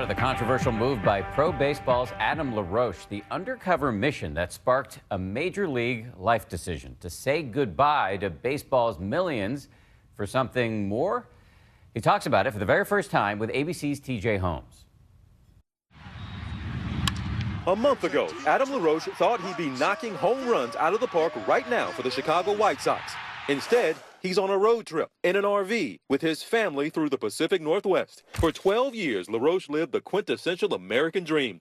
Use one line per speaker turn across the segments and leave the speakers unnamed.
Now to the controversial move by pro baseball's Adam LaRoche, the undercover mission that sparked a major league life decision to say goodbye to baseball's millions for something more. He talks about it for the very first time with ABC's TJ Holmes.
A month ago, Adam LaRoche thought he'd be knocking home runs out of the park right now for the Chicago White Sox. Instead, he's on a road trip in an RV with his family through the Pacific Northwest. For 12 years, LaRoche lived the quintessential American dream,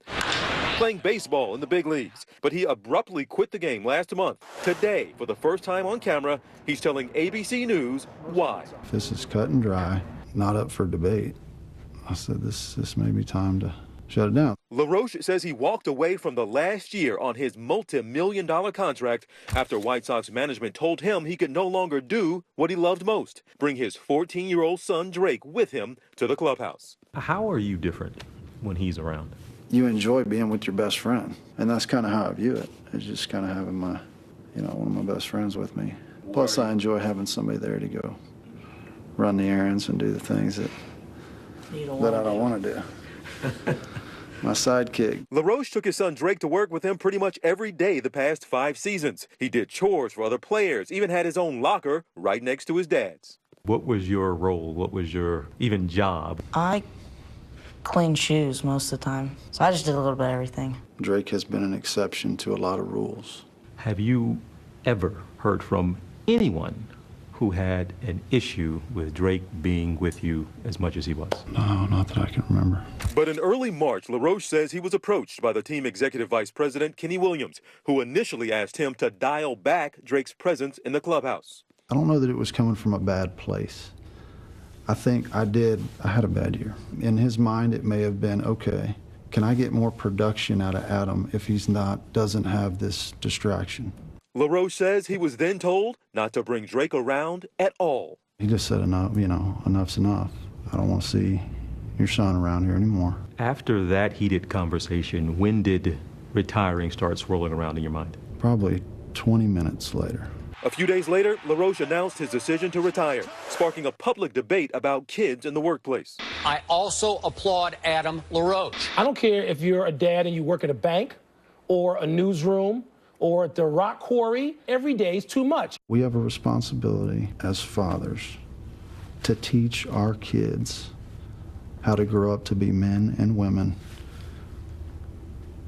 playing baseball in the big leagues. But he abruptly quit the game last month. Today, for the first time on camera, he's telling ABC News why.
This is cut and dry, not up for debate. I said, this may be time to shut it down.
LaRoche says he walked away from the last year on his multi-million-dollar contract after White Sox management told him he could no longer do what he loved most, bring his 14-year-old son Drake with him to the clubhouse.
How are you different when he's around?
You enjoy being with your best friend, and that's kind of how I view it. It's just kind of having my, one of my best friends with me. Plus, I enjoy having somebody there to go run the errands and do the things that I don't want to do. My sidekick.
LaRoche took his son Drake to work with him pretty much every day the past 5 seasons. He did chores for other players, even had his own locker right next to his dad's.
What was your role? What was your even job?
I clean shoes most of the time, so I just did a little bit of everything.
Drake has been an exception to a lot of rules.
Have you ever heard from anyone who had an issue with Drake being with you as much as he was?
No, not that I can remember.
But in early March, LaRoche says he was approached by the team executive vice president, Kenny Williams, who initially asked him to dial back Drake's presence in the clubhouse.
I don't know that it was coming from a bad place. I think I had a bad year. In his mind, it may have been, okay, can I get more production out of Adam if he's doesn't have this distraction?
LaRoche says he was then told not to bring Drake around at all.
He just said, enough, enough's enough. I don't want to see your son around here anymore.
After that heated conversation, when did retiring start swirling around in your mind?
Probably 20 minutes later.
A few days later, LaRoche announced his decision to retire, sparking a public debate about kids in the workplace.
I also applaud Adam LaRoche.
I don't care if you're a dad and you work at a bank or a newsroom or at the rock quarry. Every day is too much.
We have a responsibility as fathers to teach our kids how to grow up to be men and women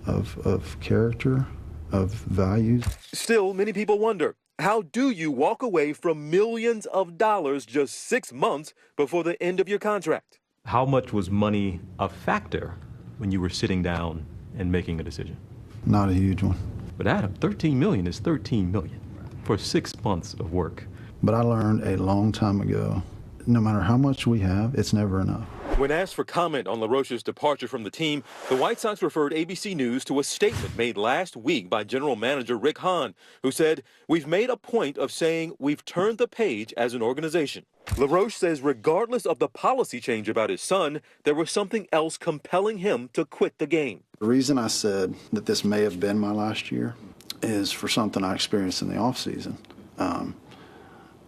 of character, of values.
Still, many people wonder, how do you walk away from millions of dollars just 6 months before the end of your contract?
How much was money a factor when you were sitting down and making a decision?
Not a huge one.
But Adam, $13 million is $13 million for 6 months of work.
But I learned a long time ago, no matter how much we have, it's never enough.
When asked for comment on LaRoche's departure from the team, the White Sox referred ABC News to a statement made last week by general manager Rick Hahn, who said, "We've made a point of saying we've turned the page as an organization." LaRoche says regardless of the policy change about his son, there was something else compelling him to quit the game.
The reason I said that this may have been my last year is for something I experienced in the offseason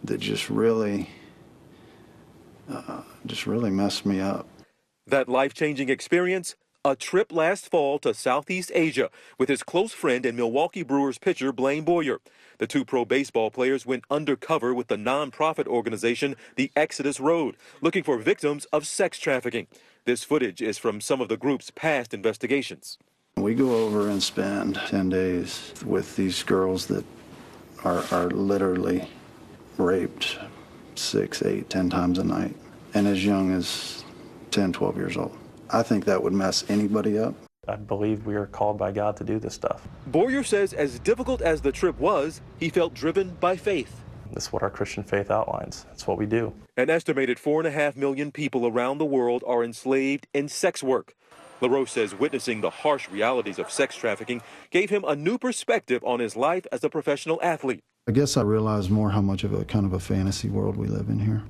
that just really messed me up.
That life-changing experience? A trip last fall to Southeast Asia with his close friend and Milwaukee Brewers pitcher Blaine Boyer. The 2 pro baseball players went undercover with the nonprofit organization The Exodus Road, looking for victims of sex trafficking. This footage is from some of the group's past investigations.
We go over and spend 10 days with these girls that are literally raped 6, 8, 10 times a night, and as young as 10, 12 years old. I think that would mess anybody up.
I believe we are called by God to do this stuff.
Boyer says as difficult as the trip was, he felt driven by faith.
This is what our Christian faith outlines. It's what we do.
An estimated 4.5 million people around the world are enslaved in sex work. LaRoche says witnessing the harsh realities of sex trafficking gave him a new perspective on his life as a professional athlete.
I guess I realized more how much of a kind of a fantasy world we live in here,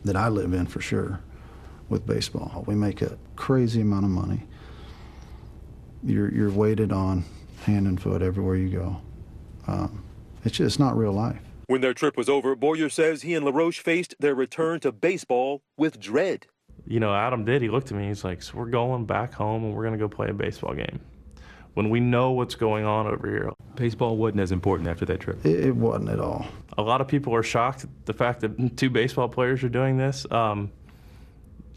that I live in for sure with baseball. We make a crazy amount of money. You're weighted on hand and foot everywhere you go. It's not real life.
When their trip was over, Boyer says he and LaRoche faced their return to baseball with dread.
you know, Adam did. He looked at me. He's like, so we're going back home and we're going to go play a baseball game. When we know what's going on over here.
Baseball wasn't as important after that trip.
It wasn't at all.
A lot of people are shocked at the fact that 2 baseball players are doing this.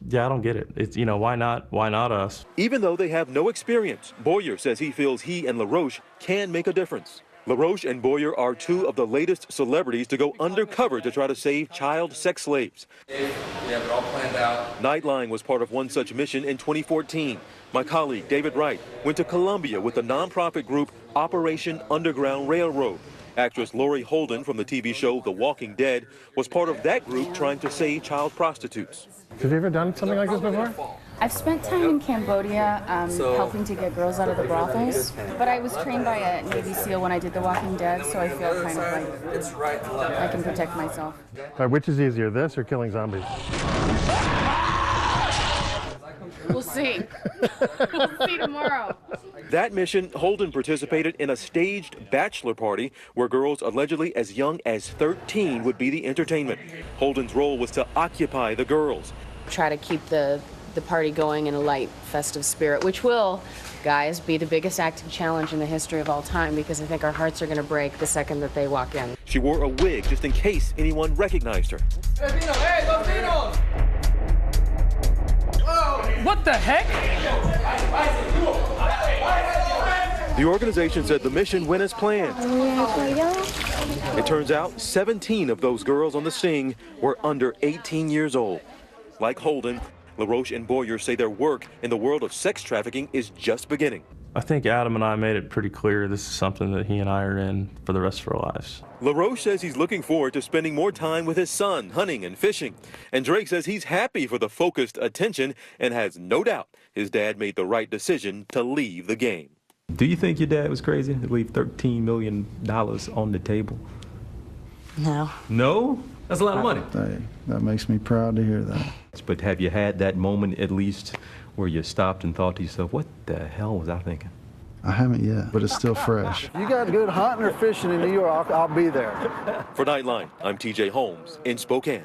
Yeah, I don't get it. It's, you know, why not us?
Even though they have no experience, Boyer says he feels he and LaRoche can make a difference. LaRoche and Boyer are 2 of the latest celebrities to go undercover to try to save child sex slaves.
We have it all planned out.
Nightline was part of one such mission in 2014. My colleague, David Wright, went to Colombia with the nonprofit group Operation Underground Railroad. Actress Laurie Holden from the TV show The Walking Dead was part of that group trying to save child prostitutes.
Have you ever done something like this before?
I've spent time in Cambodia helping to get girls out of the brothels, but I was trained by a Navy SEAL when I did The Walking Dead, so I feel kind of like I can protect myself.
All right, which is easier, this or killing zombies?
We'll see. We'll see tomorrow.
That mission, Holden participated in a staged bachelor party where girls allegedly as young as 13 would be the entertainment. Holden's role was to occupy the girls.
Try to keep the party going in a light, festive spirit, which will, guys, be the biggest acting challenge in the history of all time, because I think our hearts are going to break the second that they walk in.
She wore a wig just in case anyone recognized her.
Hey, Latinos!
What the heck?
The organization said the mission went as planned. It turns out 17 of those girls on the sting were under 18 years old. Like Holden, LaRoche and Boyer say their work in the world of sex trafficking is just beginning.
I think Adam and I made it pretty clear this is something that he and I are in for the rest of our lives.
LaRoche says he's looking forward to spending more time with his son, hunting and fishing. And Drake says he's happy for the focused attention and has no doubt his dad made the right decision to leave the game.
Do you think your dad was crazy to leave $13 million on the table?
No.
No? That's a lot of money.
Hey, that makes me proud to hear that.
But have you had that moment at least where you stopped and thought to yourself, what the hell was I thinking?
I haven't yet, but it's still fresh.
You got good hunting or fishing in New York, I'll be there.
For Nightline, I'm TJ Holmes in Spokane.